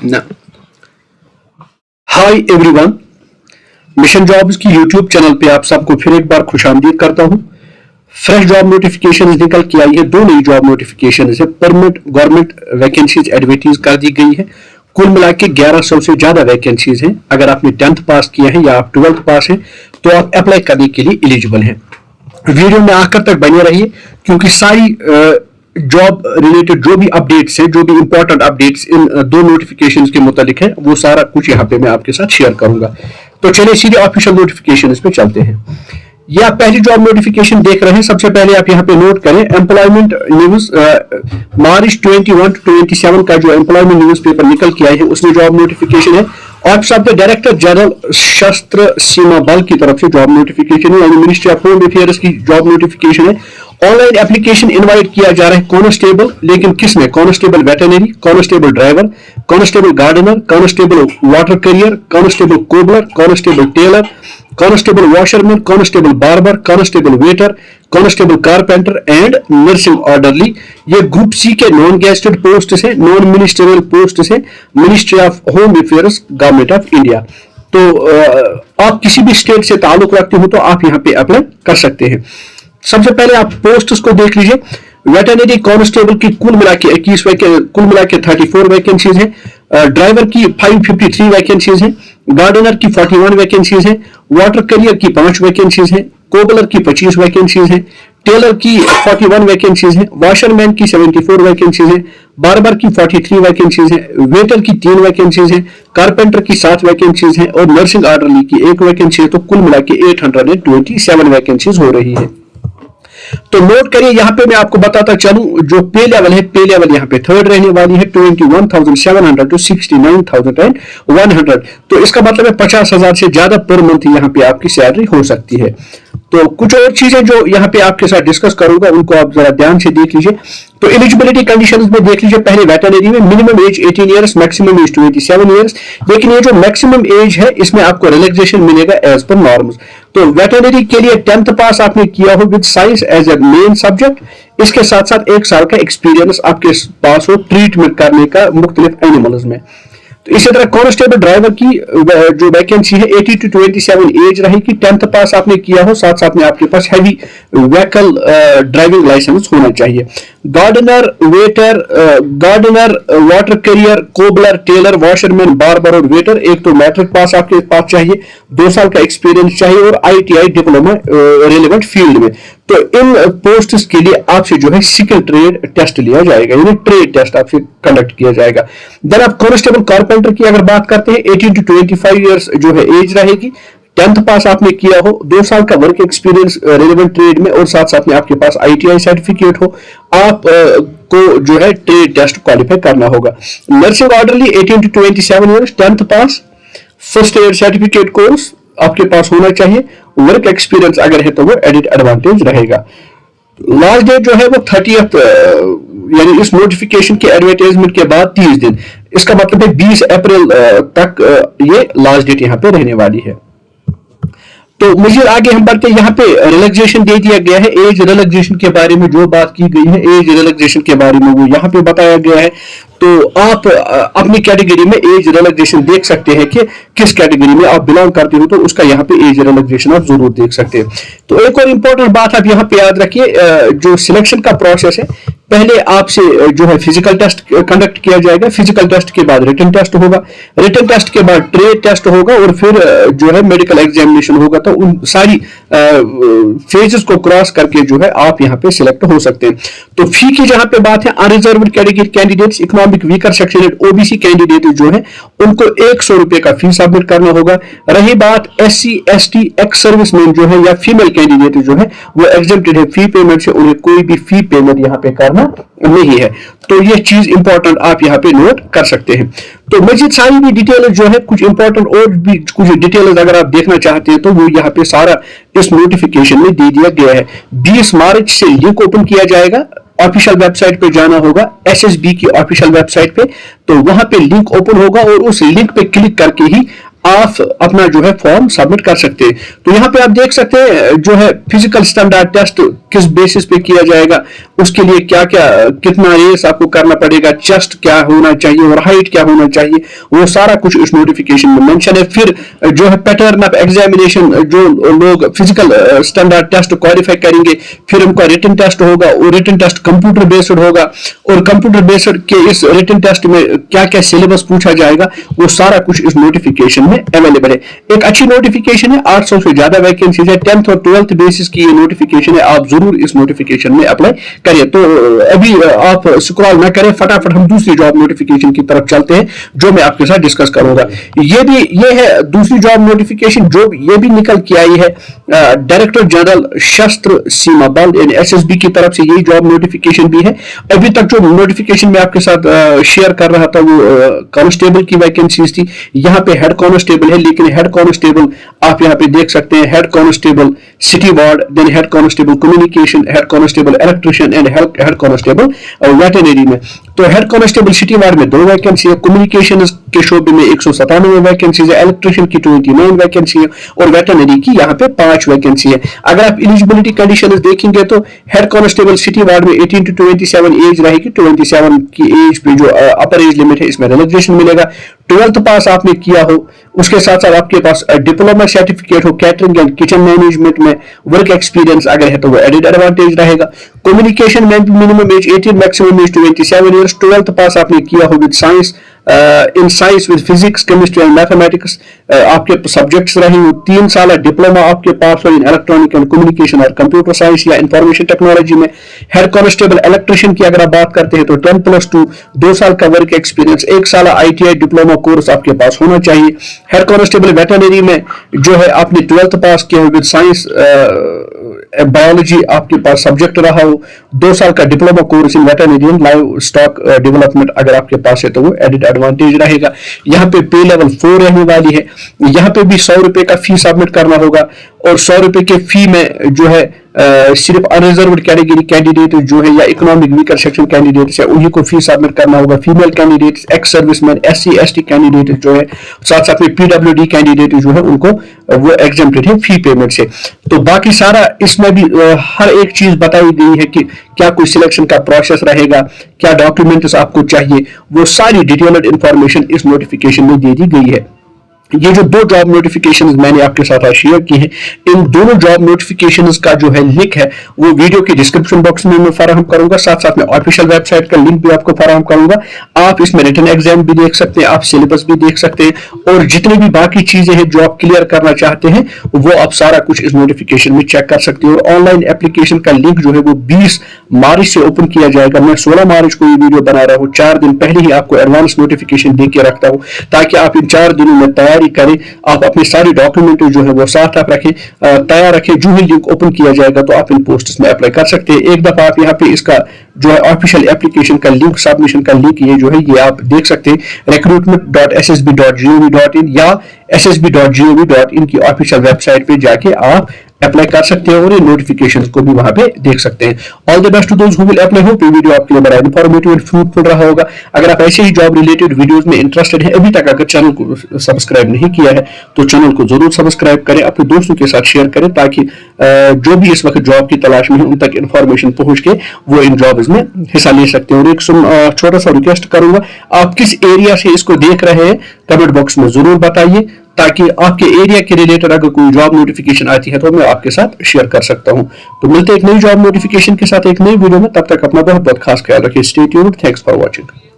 ना। Hi everyone, mission jobs की YouTube channel पे आप सबको फिर एक बार खुशामदीद करता हूं। फ्रेश जॉब नोटिफिकेशन निकल के आई है। 2 नई जॉब नोटिफिकेशन है। परमानेंट गवर्नमेंट वैकेंसीज एडवर्टाइज कर दी गई है। कुल मिला के 1100 से ज्यादा वैकेंसीज हैं। अगर आपने 10th पास किया है या आप 12th पास हैं तो आप अप्लाई करने के लिए एलिजिबल हैं। वीडियो में आखिर तक बने रहिए क्योंकि सारी जॉब रिलेटेड जो भी अपडेट्स हैं, जो भी इंपॉर्टेंट अपडेट्स इन 2 नोटिफिकेशंस के मुतालिक है, वो सारा कुछ यहाँ पे मैं आपके साथ शेयर करूंगा। तो चलिए सीधे ऑफिशियल नोटिफिकेशन पे चलते हैं। ये आप पहली जॉब नोटिफिकेशन देख रहे हैं। सबसे पहले आप यहाँ पे नोट करें एम्प्लॉयमेंट न्यूज मार्च 21 to 27 का जो एम्प्लॉयमेंट न्यूज पेपर निकल के आए हैं उसमें जॉब नोटिफिकेशन है। Office of the director general शस्त्र सीमा बल की तरफ से जॉब नोटिफिकेशन है, यानी मिनिस्ट्री ऑफ होम अफेयर्स की जॉब नोटिफिकेशन है। ऑनलाइन एप्लीकेशन इनवाइट किया जा रहा है कांस्टेबल, लेकिन किसमें? Constable veterinary, constable driver, constable gardener, constable water carrier, constable cobbler, constable tailor, constable washerman, constable barber, constable waiter, constable carpenter and nursing orderly. ये group C के non gazetted post है, non ministerial post है, ministry of home affairs, government of India. तो आप किसी भी state से ताल्लुक रखते हो तो आप यहाँ पे अप्लाई कर सकते हैं। सबसे पहले आप पोस्ट्स को देख लीजिए। वेटरनरी कांस्टेबल की कुल मिला के 34 वैकेंसीज है। ड्राइवर की 553 वैकेंसीज है। गार्डनर की 41 वैकेंसीज है। वाटर कैरियर की 5 वैकेंसीज है। कोबलर की 25 वैकेंसीज है। टेलर की 41 वैकेंसीज है। वॉशरमैन की 74 वैकेंसीज है। बार्बर की 43 वैकेंसीज है। वेटर की 3 वैकेंसीज है। कारपेंटर की 7 वैकेंसीज है और नर्सिंग ऑर्डरली की 1 वैकेंसी है। तो कुल मिला के 827 वैकेंसीज हो रही है। तो नोट करिए, यहां पे मैं आपको बताता चलूं जो पे लेवल है, पे लेवल यहां पे 3rd रहने वाली है 21,700 to 69,100। तो इसका मतलब है 50,000 से ज्यादा पर मंथ यहां पे आपकी सैलरी हो सकती है। तो कुछ और चीजें जो यहाँ पे आपके साथ डिस्कस करूंगा उनको आप जरा ध्यान से देख लीजिए। तो एलिजिबिलिटी कंडीशंस में देख लीजिए। पहले वेटरनरी में minimum age 18 years, maximum age 27 years. लेकिन ये जो मैक्सिमम एज है इसमें आपको रिलैक्सेशन मिलेगा एज पर नॉर्म्स। तो वेटरनरी के लिए 10th पास आपने किया हो with science as a main subject, इसके साथ साथ 1 साल का एक्सपीरियंस आपके पास हो ट्रीटमेंट करने का मुख्तलिफ एनिमल्स में। तो इसी तरह कांस्टेबल ड्राइवर की जो वैकेंसी है 18 to 27 एज रहेगी। 10th पास आपने किया हो, साथ साथ में आपके पास हैवी व्हीकल ड्राइविंग लाइसेंस होना चाहिए। Gardener, waiter, gardener, water carrier, cobbler, tailor, washerman, barber और वेटर, एक तो मैट्रिक पास आपके पास चाहिए, 2 साल का एक्सपीरियंस चाहिए और ITI डिप्लोमा रेलेवेंट फील्ड में। तो इन पोस्ट्स के लिए आपसे जो है स्किल ट्रेड टेस्ट लिया जाएगा, यानी ट्रेड टेस्ट आपसे कंडक्ट किया जाएगा। देन आप कांस्टेबल कारपेंटर की अगर बात करते हैं 18 to 25 इयर्स जो है एज रहेगी। 10th पास आपने किया हो, 2 साल का वर्क एक्सपीरियंस रेलेवेंट ट्रेड में और साथ साथ में आपके पास ITI सर्टिफिकेट हो, आप को जो है ट्रेड टेस्ट क्वालिफाई करना होगा। Nursing orderly 18 to 27 years, 10th pass, first year certificate course आपके पास होना चाहिए। वर्क एक्सपीरियंस अगर है तो वो एडिट एडवांटेज रहेगा। लास्ट डेट जो है वो 30th, यानी इस नोटिफिकेशन के एडवर्टाइजमेंट के बाद 30 दिन, इसका मतलब है 20 अप्रैल तक ये लास्ट डेट यहाँ पे रहने वाली है। तो मुझे आगे हम बढ़ते हैं। यहाँ पे रिलैक्सेशन दे दिया गया है। एज रिलैक्सेशन के बारे में जो बात की गई है, एज रिलैक्सेशन के बारे में वो यहाँ पे बताया गया है। तो आप अपनी कैटेगरी में एज रिलैक्सेशन देख सकते हैं कि किस कैटेगरी में आप बिलोंग करते हो, तो उसका यहाँ पे एज रिलैक्सेशन आप जरूर देख सकते हैं। तो एक और इंपॉर्टेंट बात आप यहाँ पे याद रखिए, जो सिलेक्शन का प्रोसेस है, पहले आपसे जो है फिजिकल टेस्ट कंडक्ट किया जाएगा। फिजिकल टेस्ट के बाद रिटन टेस्ट होगा। रिटन टेस्ट के बाद ट्रेड टेस्ट होगा और फिर जो है मेडिकल एग्जामिनेशन होगा। तो उन सारी फेजेस को क्रॉस करके जो है आप यहाँ पे सिलेक्ट हो सकते हैं। तो फी की जहां पे बात है, unreserved category candidates, economic weaker section, OBC candidate जो है उनको 100 रुपए का फी सबमिट करना होगा। रही बात SC ST एक्स सर्विसमैन जो है या फीमेल कैंडिडेट जो है वो एग्जेम्प्टेड है फी पेमेंट से, उन्हें कोई भी फी पेमेंट यहाँ पे करना नहीं है। तो ये चीज इंपॉर्टेंट आप यहाँ पे नोट कर सकते हैं। तो मजीद सारी भी डिटेल जो है, कुछ इंपॉर्टेंट और भी कुछ डिटेल अगर आप देखना चाहते हैं तो वो यहाँ पे सारा इस नोटिफिकेशन में दे दिया गया है। 20 मार्च से लिंक ओपन किया जाएगा। ऑफिशियल वेबसाइट पे जाना होगा, SSB की ऑफिशियल वेबसाइट पे, तो वहां पे लिंक ओपन होगा और उस लिंक पे क्लिक करके ही आप अपना जो है फॉर्म सबमिट कर सकते हैं। तो यहाँ पे आप देख सकते हैं जो है फिजिकल स्टैंडर्ड टेस्ट किस बेसिस पे किया जाएगा, उसके लिए क्या क्या कितना रेस आपको करना पड़ेगा, चेस्ट क्या होना चाहिए और हाइट क्या होना चाहिए, वो सारा कुछ इस नोटिफिकेशन में मेंशन है। फिर जो है पैटर्न ऑफ एग्जामिनेशन, जो लोग फिजिकल स्टैंडर्ड टेस्ट क्वालिफाई करेंगे फिर उनका रिटन टेस्ट होगा, और रिटन टेस्ट कंप्यूटर बेस्ड होगा, और कंप्यूटर बेस्ड के इस रिटन टेस्ट में क्या क्या सिलेबस पूछा जाएगा, वो सारा कुछ इस नोटिफिकेशन में अवेलेबल है। एक अच्छी नोटिफिकेशन है, 800 से ज्यादा वैकेंसीज है, 10th और 12th बेसिस की ये नोटिफिकेशन है, आप जरूर इस नोटिफिकेशन में अप्लाई करिए। तो अभी आप स्क्रॉल ना करें, फटाफट हम दूसरी जॉब नोटिफिकेशन की तरफ चलते हैं जो मैं आपके साथ डिस्कस करूंगा। ये है दूसरी जॉब नोटिफिकेशन जो ये भी निकल के आई है डायरेक्टर जनरल सशस्त्र सीमा बल यानी एसएसबी की तरफ से, यही जॉब नोटिफिकेशन भी है। अभी तक जो नोटिफिकेशन मैं आपके साथ शेयर कर रहा था वो कांस्टेबल की वैकेंसीज थी, यहाँ पे हेड कांस्टेबल है, लेकिन हेड कांस्टेबल आप यहाँ पे देख सकते हैं, head constable city ward, then head constable communication, head constable electrician and head constable veterinary में। तो हेड कांस्टेबल सिटी वार्ड में 2 वैकेंसी है, कम्युनिकेशन के शोबे में 197 वैकेंसी है, इलेक्ट्रिशियन की 29 वैकेंसी है और वेटरनरी की यहाँ पे 5 वैकेंसी है। अगर आप एलिजिबिलिटी कंडीशन देखेंगे तो हेड कांस्टेबल सिटी वार्ड में 18 to 27 एज रहेगी, 27 की एज पे जो अपर एज लिमिट है इसमें रिलैक्सेशन मिलेगा। 12th पास आपने किया हो, उसके साथ साथ आपके पास डिप्लोमा सर्टिफिकेट हो कैटरिंग एंड किचन मैनेजमेंट में, वर्क एक्सपीरियंस अगर है तो वो एडेड एडवांटेज रहेगा। कम्युनिकेशन में minimum age 18, maximum age 27 years. 12th पास आपने किया हो with science, in science with physics, chemistry and mathematics आपके सब्जेक्ट्स रहे हो। 3 साल डिप्लोमा आपके पास हो इन इलेक्ट्रॉनिक एंड कम्युनिकेशन और कंप्यूटर साइंस या इंफॉर्मेशन टेक्नोलॉजी में। हेड कांस्टेबल इलेक्ट्रिशियन की अगर आप बात करते हैं तो 10+2 2 साल का वर्क एक्सपीरियंस, 1 साल ITI डिप्लोमा कोर्स आपके पास होना चाहिए। हेड कांस्टेबल वेटरनरी में जो है आपने 12th पास किया हो विद साइंस बायोलॉजी आपके पास सब्जेक्ट रहा हो, 2 साल का diploma course in veterinary and live stock development अगर आपके पास है तो वो एडेड एडवांटेज रहेगा। यहाँ पे पे लेवल 4 रहने वाली है। यहाँ पे भी 100 रुपए का फी सबमिट करना होगा, और 100 रुपए के फी में जो है सिर्फ अनरिजर्व्ड कैटेगरी कैंडिडेट जो है या इकोनॉमिक वीकर सेक्शन कैंडिडेट्स है उन्हीं को फी सबमिट करना होगा। Female candidates, ex serviceman, SC ST candidate जो है, साथ साथ में PWD कैंडिडेट जो है उनको वो एग्जेम्प्टेड है फी पेमेंट से। तो बाकी सारा इसमें भी हर एक चीज बताई गई है कि क्या कोई सिलेक्शन का प्रोसेस रहेगा, क्या डॉक्यूमेंट्स आपको चाहिए, वो सारी डिटेल्ड इंफॉर्मेशन इस नोटिफिकेशन में दे दी गई है। ये जो 2 जॉब नोटिफिकेशंस मैंने आपके साथ शेयर की हैं, इन दोनों जॉब नोटिफिकेशंस का जो है लिंक है वो वीडियो के डिस्क्रिप्शन बॉक्स में मैं फराहम करूंगा, साथ साथ में ऑफिशियल वेबसाइट का लिंक भी आपको फराहम करूंगा। आप इसमें रिटन एग्जाम भी देख सकते हैं, आप सिलेबस भी देख सकते हैं, और जितनी भी बाकी चीजें हैं जो आप क्लियर करना चाहते हैं वो आप सारा कुछ इस नोटिफिकेशन में चेक कर सकते हैं। और ऑनलाइन एप्लीकेशन का लिंक जो है वो 20 मार्च से ओपन किया जाएगा। मैं 16 मार्च को ये वीडियो बना रहा हूँ, 4 दिन पहले ही आपको एडवांस नोटिफिकेशन दे के रखता हूँ ताकि आप इन 4 दिनों में तैयारी करें, आप अपने सारी डॉक्यूमेंट जो है वो साथ आप रखें, तैयार रखें। जो ही लिंक ओपन किया जाएगा तो आप इन पोस्ट्स में अप्लाई कर सकते हैं। एक दफा आप यहाँ पे इसका जो है ऑफिशियल एप्लीकेशन का लिंक, सबमिशन का लिंक ये जो है ये आप देख सकते हैं recruitment.ssb.gov.in या ssb.gov.in की ऑफिशियल वेबसाइट पे जाके आप अप्लाई कर सकते हैं और ये नोटिफिकेशंस को भी वहां पे देख सकते हैं। All the best to those who will apply. Hope ये वीडियो आपके लिए बड़ा इंफॉर्मेटिव और फ्रूटफुल रहा होगा। अगर आप ऐसे ही जॉब रिलेटेड वीडियोस में इंटरेस्टेड हैं, अभी तक अगर चैनल को सब्सक्राइब नहीं किया है तो चैनल को जरूर सब्सक्राइब करें, अपने दोस्तों के साथ शेयर करें ताकि जो भी इस वक्त जॉब की तलाश में है उन तक इंफॉर्मेशन पहुंच के वो इन जॉब्स में हिस्सा ले सकते हैं। और एक छोटा सा रिक्वेस्ट करूंगा, आप किस एरिया से इसको देख रहे हैं कमेंट बॉक्स में जरूर बताइए ताकि आपके एरिया के रिलेटेड अगर कोई जॉब नोटिफिकेशन आती है तो मैं आपके साथ शेयर कर सकता हूं। तो मिलते हैं एक नई जॉब नोटिफिकेशन के साथ एक नई वीडियो में, तब तक अपना बहुत बहुत खास ख्याल रखिए। Stay tuned, thanks for watching.